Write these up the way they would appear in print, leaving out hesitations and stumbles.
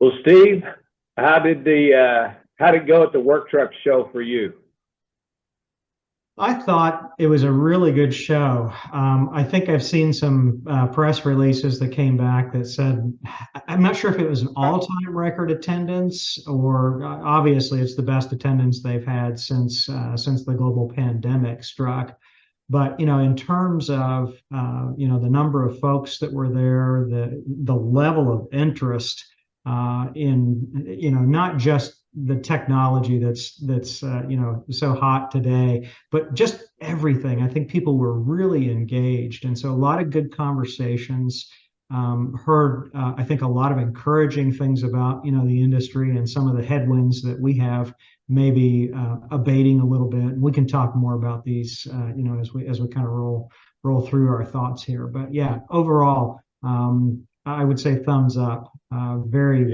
Well, Steve, how did it go at the work truck show for you? I thought it was a really good show. I think I've seen some press releases that came back that said, I'm not sure if it was an all-time record attendance or obviously it's the best attendance they've had since the global pandemic struck. But in terms of the number of folks that were there, the level of interest in not just the technology that's so hot today, but just everything. I think people were really engaged, and so a lot of good conversations. Heard I think a lot of encouraging things about the industry and some of the headwinds that we have maybe abating a little bit. We can talk more about these, as we kind of roll through our thoughts here. But yeah, overall, I would say thumbs up. Yeah. Very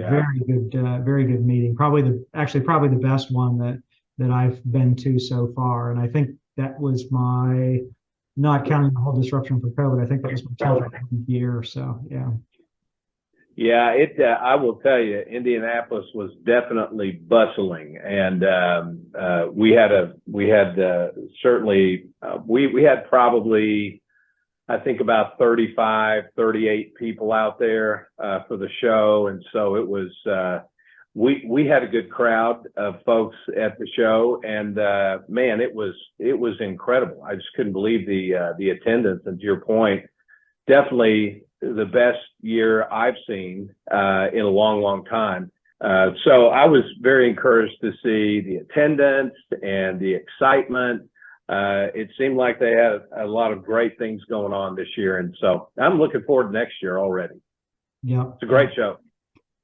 good meeting. Probably the best one that I've been to so far. And I think that was my, not counting the whole disruption for COVID. I think that was my 10th year. So yeah. Yeah, I will tell you, Indianapolis was definitely bustling, and we had probably, I think, about 35, 38 people out there for the show, and so it was. We had a good crowd of folks at the show, and man, it was incredible. I just couldn't believe the attendance. And to your point, definitely the best year I've seen in a long, long time. So I was very encouraged to see the attendance and the excitement. It seemed like they had a lot of great things going on this year. And so I'm looking forward to next year already. Yeah. It's a great show.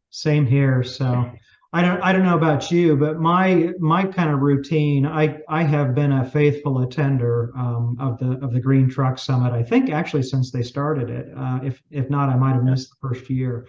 Same here. So I don't know about you, but my kind of routine, I have been a faithful attender of the Green Truck Summit. I think actually since they started it. If not, I might have missed the first year.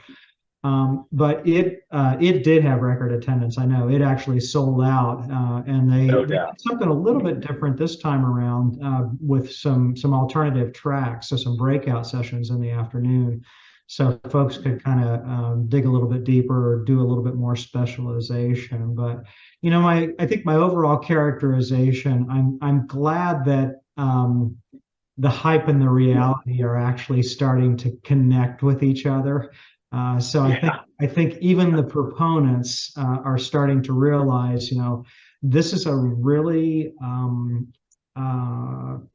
But it did have record attendance. I know it actually sold out, and No they did doubt. something a little bit different this time around with some alternative tracks, so some breakout sessions in the afternoon, so folks could kind of dig a little bit deeper or do a little bit more specialization. But I think my overall characterization, I'm glad that the hype and the reality are actually starting to connect with each other. So Yeah. I think even the proponents are starting to realize, this is a really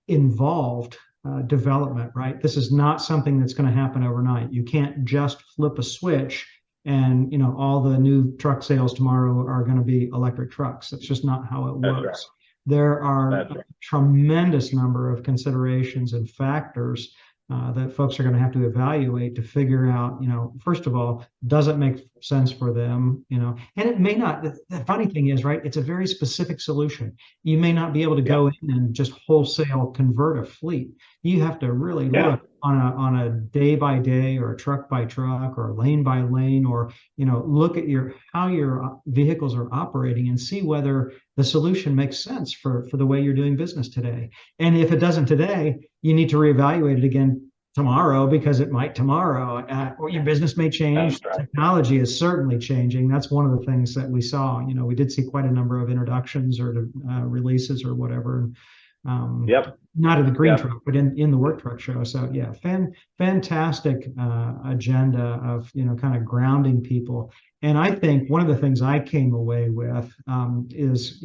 involved development, right? This is not something that's going to happen overnight. You can't just flip a switch and all the new truck sales tomorrow are going to be electric trucks. That's just not how it That's right. works. There are That's a right. tremendous number of considerations and factors that folks are going to have to evaluate to figure out, first of all, does it make sense for them, and it may not. The funny thing is, right, it's a very specific solution. You may not be able to Yeah. go in and just wholesale convert a fleet. You have to really Yeah. look on a day by day or a truck by truck or lane by lane, or look at how your vehicles are operating and see whether the solution makes sense for the way you're doing business today. And if it doesn't today, you need to reevaluate it again tomorrow, because it might tomorrow, or your business may That's change. right. Technology is certainly changing. That's one of the things that we saw. We did see quite a number of introductions or releases or whatever. Yep. Not in the green Yep. truck, but in the work truck show. So yeah, fantastic agenda of kind of grounding people. And I think one of the things I came away with is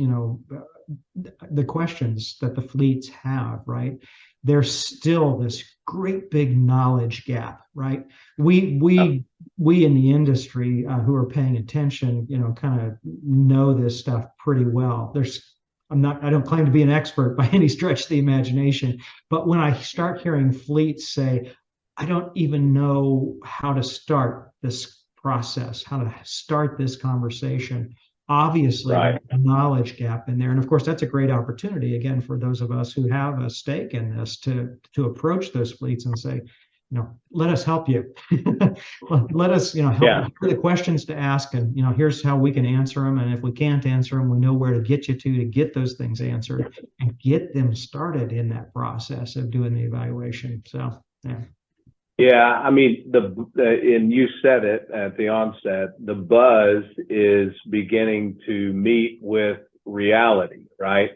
the questions that the fleets have, right? There's still this great big knowledge gap, right? We Yep. we we in the industry who are paying attention, kind of know this stuff pretty well. I don't claim to be an expert by any stretch of the imagination, but when I start hearing fleets say, I don't even know how to start this process, how to start this conversation. Obviously, there's Right. a knowledge gap in there. And of course, that's a great opportunity, again, for those of us who have a stake in this to approach those fleets and say, let us help you. Let us, help you. Yeah. Here are the questions to ask, and here's how we can answer them. And if we can't answer them, we know where to get you to get those things answered and get them started in that process of doing the evaluation. So, yeah. Yeah, I mean, and you said it at the onset, the buzz is beginning to meet with reality, right?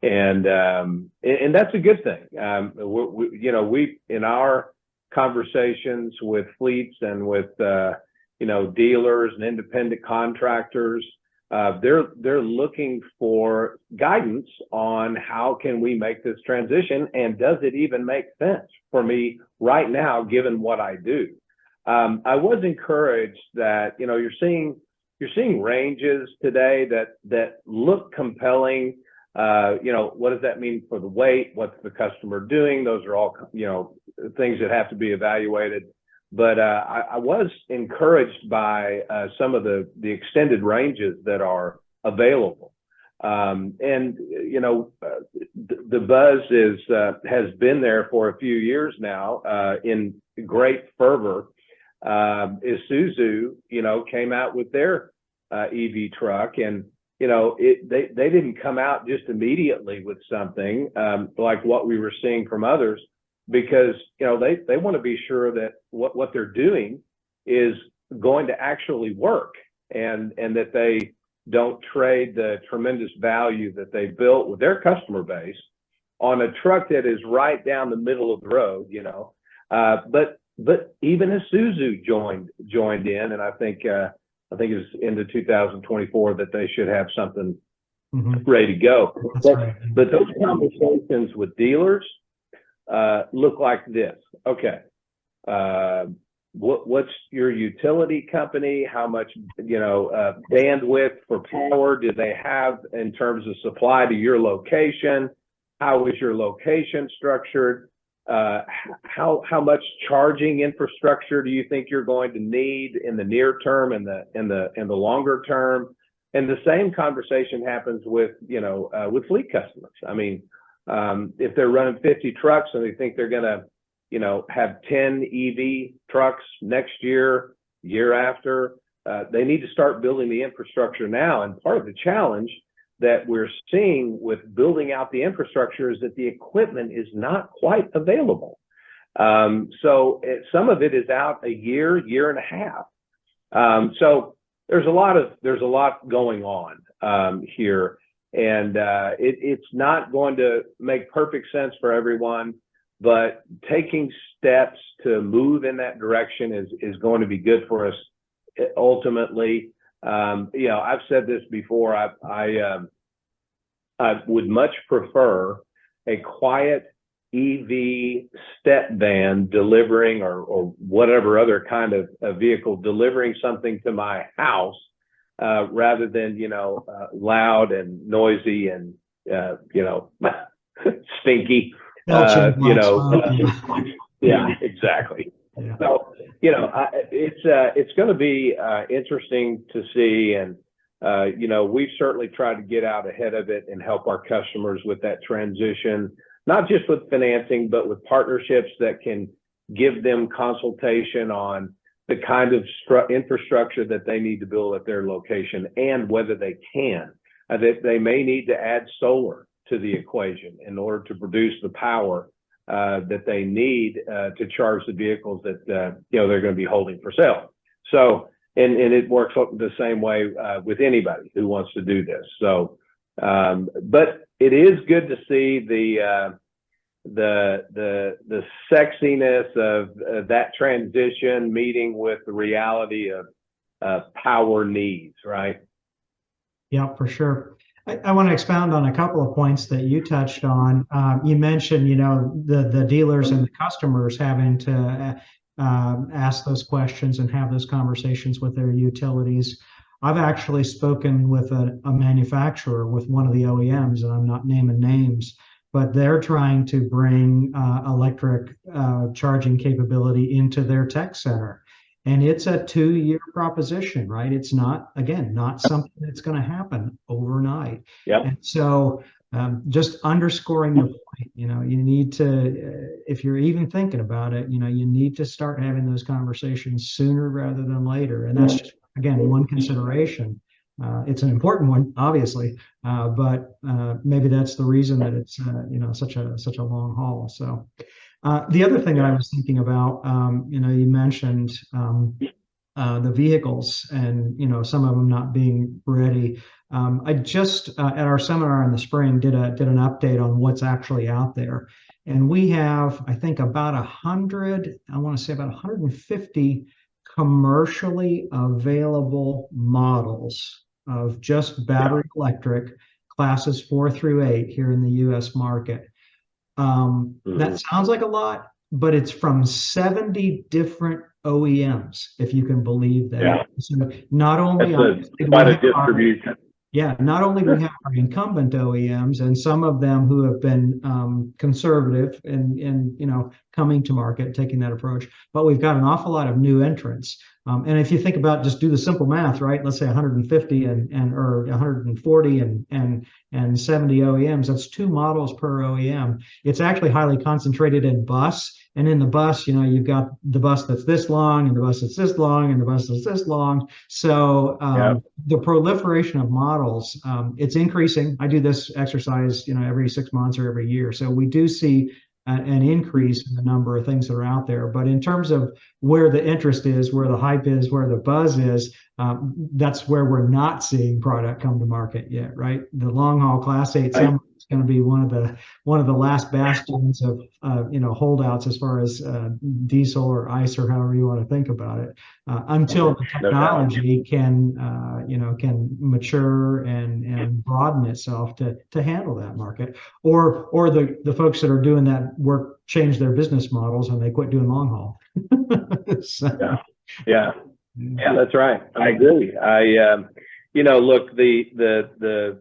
And that's a good thing. We in our conversations with fleets and with dealers and independent contractors, they're looking for guidance on how can we make this transition, and does it even make sense for me right now given what I do. I was encouraged that you're seeing ranges today that look compelling. What does that mean for the weight? What's the customer doing? Those are all, things that have to be evaluated. But I was encouraged by some of the extended ranges that are available. The buzz has been there for a few years now in great fervor. Isuzu, came out with their EV truck, and they didn't come out just immediately with something like what we were seeing from others, because they want to be sure that what they're doing is going to actually work, and that they don't trade the tremendous value that they built with their customer base on a truck that is right down the middle of the road. But even Isuzu joined in, and I think it's into 2024 that they should have something ready to go. But those conversations with dealers look like this. Okay, what's your utility company? How much bandwidth for power do they have in terms of supply to your location? How is your location structured? How much charging infrastructure do you think you're going to need in the near term and the longer term? And the same conversation happens with fleet customers. I mean, if they're running 50 trucks and they think they're going to have 10 EV trucks next year after, they need to start building the infrastructure now. And part of the challenge that we're seeing with building out the infrastructure is that the equipment is not quite available. So some of it is out a year and a half. So there's a lot going on here, and it's not going to make perfect sense for everyone, but taking steps to move in that direction is going to be good for us ultimately. I've said this before. I would much prefer a quiet EV step van delivering, or whatever other kind of vehicle delivering something to my house, rather than loud and noisy and stinky. Yeah, exactly. Yeah. So, it's going to be interesting to see, and we've certainly tried to get out ahead of it and help our customers with that transition, not just with financing, but with partnerships that can give them consultation on the kind of infrastructure that they need to build at their location, and whether they can. That they may need to add solar to the equation in order to produce the power that they need to charge the vehicles that they're going to be holding for sale. So, and it works the same way with anybody who wants to do this. So, but it is good to see the sexiness of that transition meeting with the reality of power needs, right? Yeah, for sure. I want to expound on a couple of points that you touched on. You mentioned, the dealers and the customers having to ask those questions and have those conversations with their utilities. I've actually spoken with a manufacturer, with one of the OEMs, and I'm not naming names, but they're trying to bring electric charging capability into their tech center. And it's a 2-year proposition, right? It's not something that's going to happen overnight. Yeah. And so just underscoring your point, you need to, if you're even thinking about it, you need to start having those conversations sooner rather than later. And that's just, again, one consideration. It's an important one, obviously, but maybe that's the reason that it's such a long haul. So, The other thing that I Yeah. was thinking about, you mentioned the vehicles and some of them not being ready. I just at our seminar in the spring did an update on what's actually out there, and we have I think about 100. I want to say about 150 commercially available models of just Yeah. battery electric classes 4 through 8 here in the U.S. market. Hmm. That sounds like a lot, but it's from 70 different OEMs, if you can believe that. Yeah. So not only That's a obviously do we quite a have our distribution. yeah, not only do we have our incumbent OEMs and some of them who have been conservative in coming to market, taking that approach, but we've got an awful lot of new entrants. And if you think about just do the simple math, right? Let's say 150 and or 140 and 70 OEMs, that's 2 models per OEM. It's actually highly concentrated in bus. And in the bus, you've got the bus that's this long and the bus that's this long and the bus that's this long. So Yeah. the proliferation of models, it's increasing. I do this exercise, every 6 months or every year. So we do see an increase in the number of things that are out there. But in terms of where the interest is, where the hype is, where the buzz is, that's where we're not seeing product come to market yet, right? The long haul Class 8 Right. semi is going to be one of the last bastions of holdouts as far as diesel or ICE or however you want to think about it, until the No doubt. technology can mature and broaden itself to handle that market, or the folks that are doing that work change their business models and they quit doing long haul. Yeah. So, Yeah. yeah. Yeah, that's right. I agree. Look, the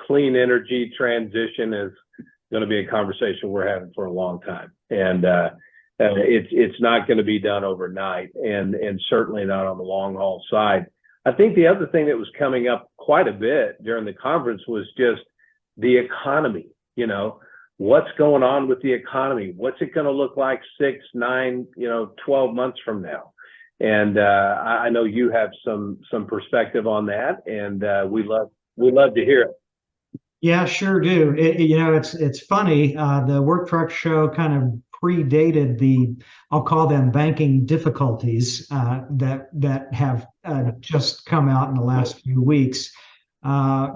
clean energy transition is going to be a conversation we're having for a long time, and it's not going to be done overnight, and certainly not on the long haul side. I think the other thing that was coming up quite a bit during the conference was just the economy. What's going on with the economy? What's it going to look like 6, 9, 12 months from now? And I know you have some perspective on that, and we love to hear it. Yeah, sure do. It's funny. The Work Truck show kind of predated I'll call them banking difficulties that have just come out in the last few weeks. Uh,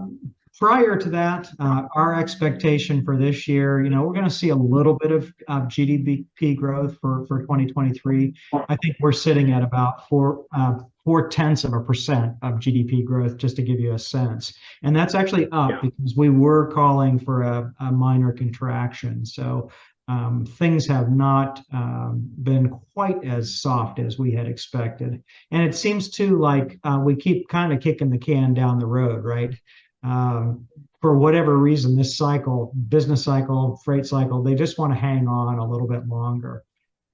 Prior to that, our expectation for this year, we're going to see a little bit of GDP growth for 2023. I think we're sitting at about 0.4% of GDP growth, just to give you a sense. And that's actually up Yeah. because we were calling for a minor contraction. So things have not been quite as soft as we had expected. And it seems too like we keep kind of kicking the can down the road, right? For whatever reason, this cycle, business cycle, freight cycle, they just want to hang on a little bit longer.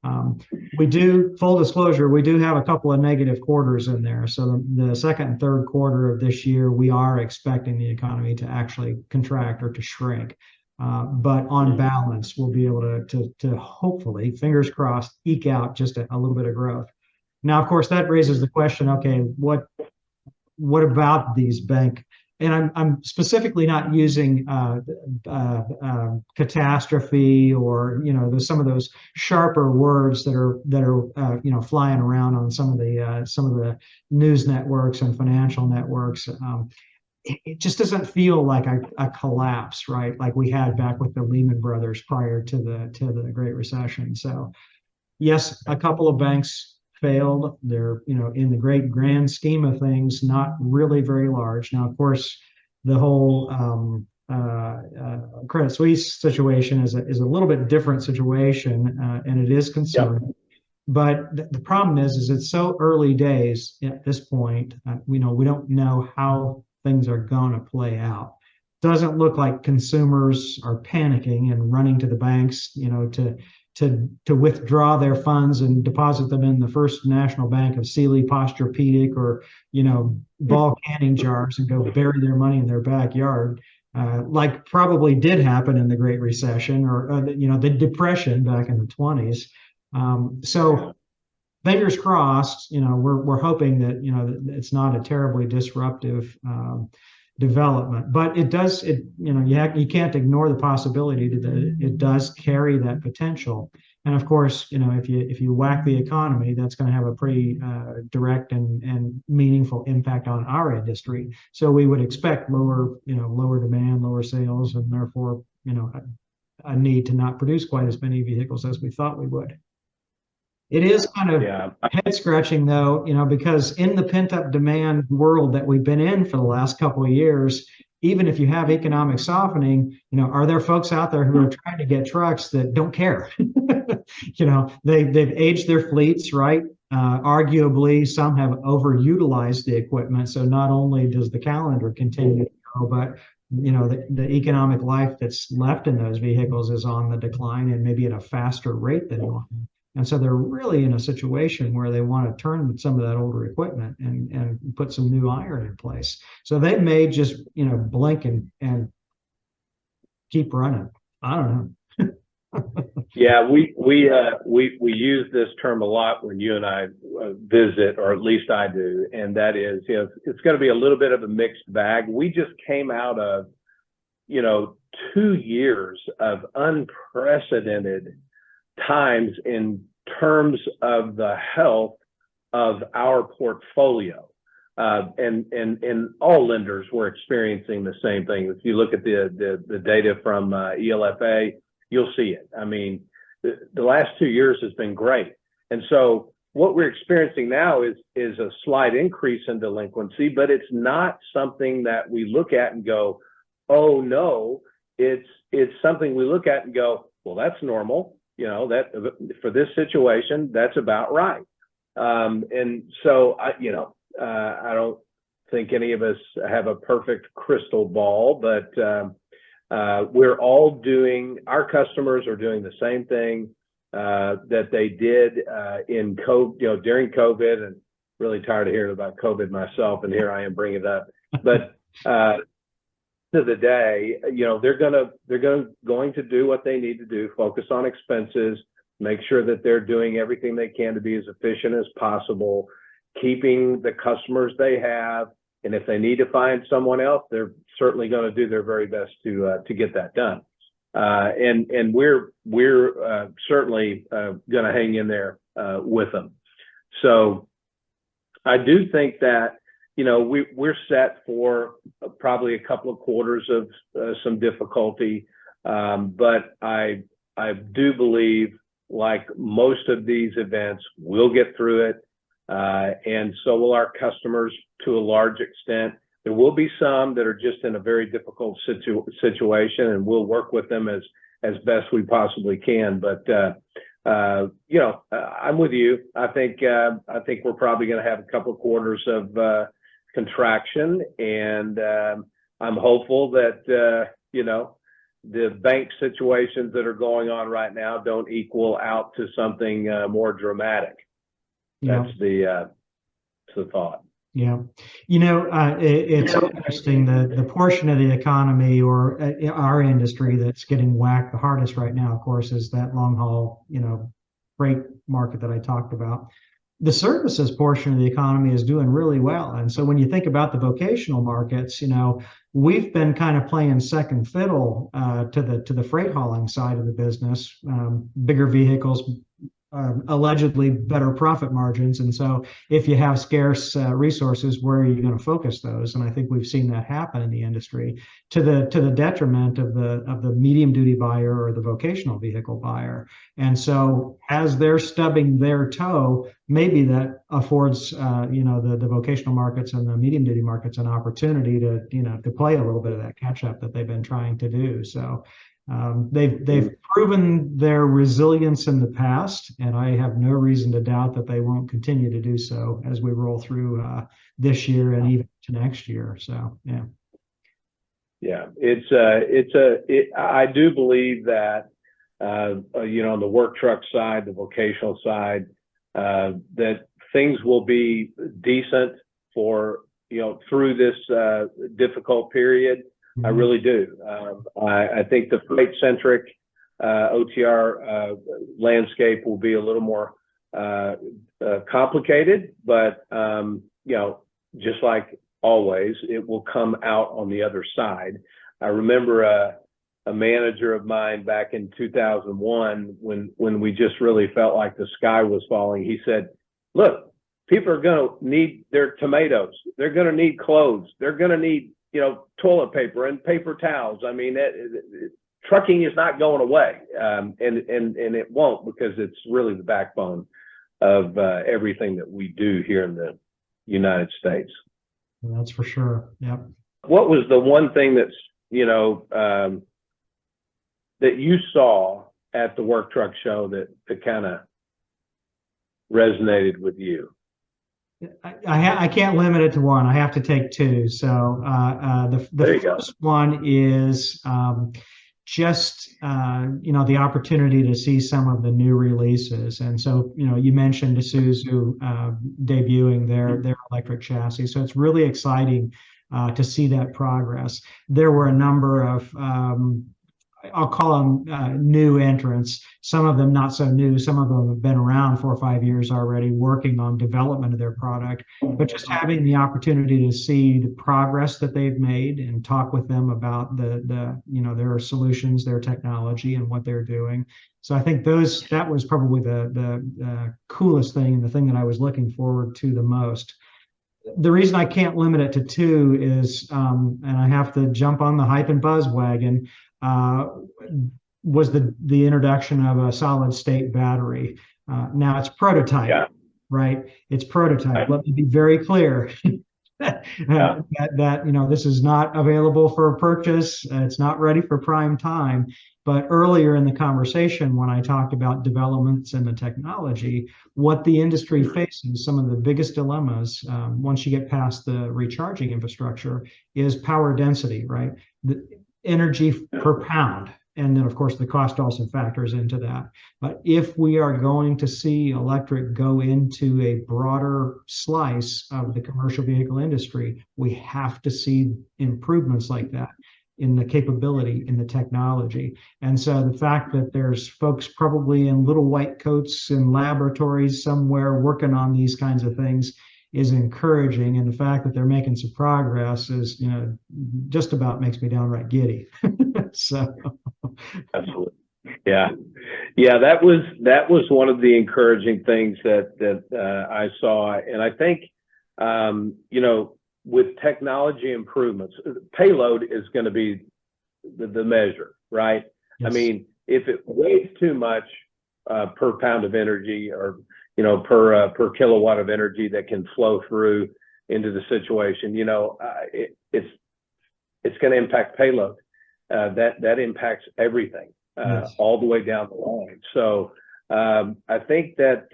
Full disclosure, we do have a couple of negative quarters in there. So the second and third quarter of this year, we are expecting the economy to actually contract or to shrink. But on balance, we'll be able to hopefully, fingers crossed, eke out just a little bit of growth. Now, of course, that raises the question, okay, what about these bank? And I'm specifically not using catastrophe or some of those sharper words that are flying around on some of the news networks and financial networks. It just doesn't feel like a collapse, right? Like we had back with the Lehman Brothers prior to the Great Recession. So yes, a couple of banks failed. They're, in the great grand scheme of things, not really very large. Now, of course, the whole Credit Suisse situation is a little bit different situation, and it is Yeah. concerning. But the problem is it's so early days at this point. We don't know how things are going to play out. Doesn't look like consumers are panicking and running to the banks, to withdraw their funds and deposit them in the First National Bank of Sealy Posturepedic or ball canning jars and go bury their money in their backyard, like probably did happen in the Great Recession or the Depression back in the 20s. So fingers crossed. We're hoping that it's not a terribly disruptive development. But it does, you can't ignore the possibility that it does carry that potential. And of course, if you whack the economy, that's going to have a pretty direct and meaningful impact on our industry. So we would expect lower demand, lower sales, and therefore, a need to not produce quite as many vehicles as we thought we would. It is kind of head scratching though, because in the pent up demand world that we've been in for the last couple of years, even if you have economic softening, are there folks out there who are trying to get trucks that don't care? They've aged their fleets, right? Arguably, some have overutilized the equipment. So not only does the calendar continue to go, but the economic life that's left in those vehicles is on the decline and maybe at a faster rate than normal. And so they're really in a situation where they want to turn some of that older equipment and put some new iron in place. So they may just, blink and keep running. I don't know. Yeah, we use this term a lot when you and I visit, or at least I do, and that is, it's going to be a little bit of a mixed bag. We just came out of, 2 years of unprecedented times in terms of the health of our portfolio. And all lenders were experiencing the same thing. If you look at the data from ELFA, you'll see it. I mean, the last 2 years has been great. And so what we're experiencing now is a slight increase in delinquency, but it's not something that we look at and go, oh no. It's something we look at and go, well, that's normal. That for this situation, that's about right. And so I don't think any of us have a perfect crystal ball, but our customers are doing the same thing that they did in COVID, during COVID, and really tired of hearing about COVID myself, and here I am bringing it up. But of the day, they're going to do what they need to do, focus on expenses, make sure that they're doing everything they can to be as efficient as possible, keeping the customers they have, and if they need to find someone else, they're certainly going to do their very best to get that done. And we're certainly going to hang in there with them. So I do think that we're set for probably a couple of quarters of some difficulty, but I do believe, like most of these events, we'll get through it, and so will our customers to a large extent. There will be some that are just in a very difficult situation, and we'll work with them as best we possibly can. But I'm with you. I think we're probably going to have a couple of quarters of contraction, and I'm hopeful that the bank situations that are going on right now don't equal out to something more dramatic. Yeah. That's the thought. Yeah. It's interesting that the portion of the economy or our industry that's getting whacked the hardest right now, of course, is that long haul, freight market that I talked about. The services portion of the economy is doing really well. And so when you think about the vocational markets, we've been kind of playing second fiddle to the freight hauling side of the business, bigger vehicles, allegedly better profit margins. And so if you have scarce resources, where are you going to focus those? And I think we've seen that happen in the industry to the detriment of the medium duty buyer or the vocational vehicle buyer. And so as they're stubbing their toe, maybe that affords the vocational markets and the medium duty markets an opportunity to play a little bit of that catch up that they've been trying to do. So they've proven their resilience in the past, and I have no reason to doubt that they won't continue to do so as we roll through this year and even to next year. So yeah, I do believe that on the work truck side, the vocational side, that things will be decent for through this difficult period. I really do. I think the freight-centric OTR landscape will be a little more complicated, but just like always. It will come out on the other side. I remember a manager of mine back in 2001, when we just really felt like the sky was falling, he said, look, people are going to need their tomatoes. They're going to need clothes. They're going to need, toilet paper and paper towels. I mean, trucking is not going away, and it won't, because it's really the backbone of everything that we do here in the United States. That's for sure. Yep. What was the one thing that's, that you saw at the Work Truck show that kind of resonated with you? I can't limit it to one. I have to take two. So the first one is just the opportunity to see some of the new releases. And so you mentioned Isuzu debuting their electric chassis. So it's really exciting to see that progress. There were a number of I'll call them new entrants. Some of them not so new. Some of them have been around 4 or 5 years already, working on development of their product. But just having the opportunity to see the progress that they've made and talk with them about their solutions, their technology, and what they're doing. So I think that was probably the coolest thing, and the thing that I was looking forward to the most. The reason I can't limit it to two is, and I have to jump on the hype and buzz wagon, was the introduction of a solid state battery. Now it's prototype, right? It's prototype. Let me be very clear that this is not available for purchase. It's not ready for prime time. But earlier in the conversation, when I talked about developments in the technology, what the industry faces, some of the biggest dilemmas once you get past the recharging infrastructure, is power density, right? The energy per pound. And then, of course, the cost also factors into that. But if we are going to see electric go into a broader slice of the commercial vehicle industry, we have to see improvements like that in the capability, in the technology. And so the fact that there's folks probably in little white coats in laboratories somewhere working on these kinds of things is encouraging. And the fact that they're making some progress is, just about makes me downright giddy. So. Absolutely. Yeah. That was one of the encouraging things that I saw. And I think, with technology improvements, payload is going to be the measure, right? Yes. I mean, if it weighs too much per pound of energy, or per kilowatt of energy that can flow through into the situation, it's going to impact payload. That impacts everything, yes, all the way down the line. So I think that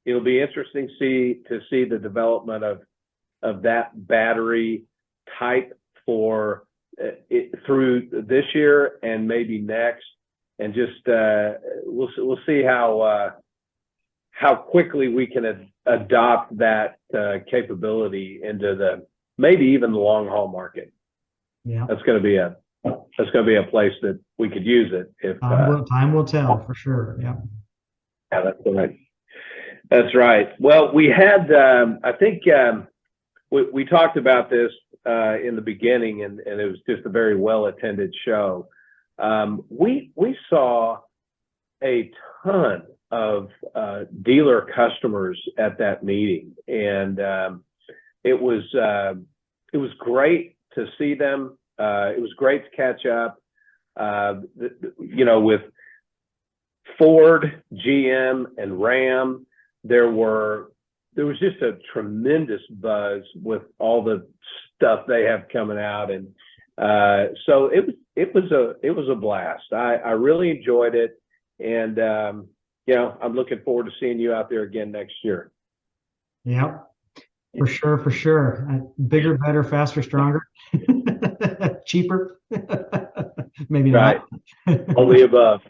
it'll be interesting to see the development of that battery type for through this year and maybe next, and just we'll see how quickly we can adopt that capability into maybe even the long haul market. Yeah, that's going to be a place that we could use it if time will tell, for sure. Yeah, that's right. That's right. Well, we had I think we talked about this in the beginning, and it was just a very well attended show. We saw a ton of dealer customers at that meeting, and it was great to see them. It was great to catch up, with Ford, GM, and Ram. There was just a tremendous buzz with all the stuff they have coming out, and so it was a blast. I really enjoyed it, and I'm looking forward to seeing you out there again next year. Yep. For sure. Bigger, better, faster, stronger, cheaper. Maybe right. Not. All the above.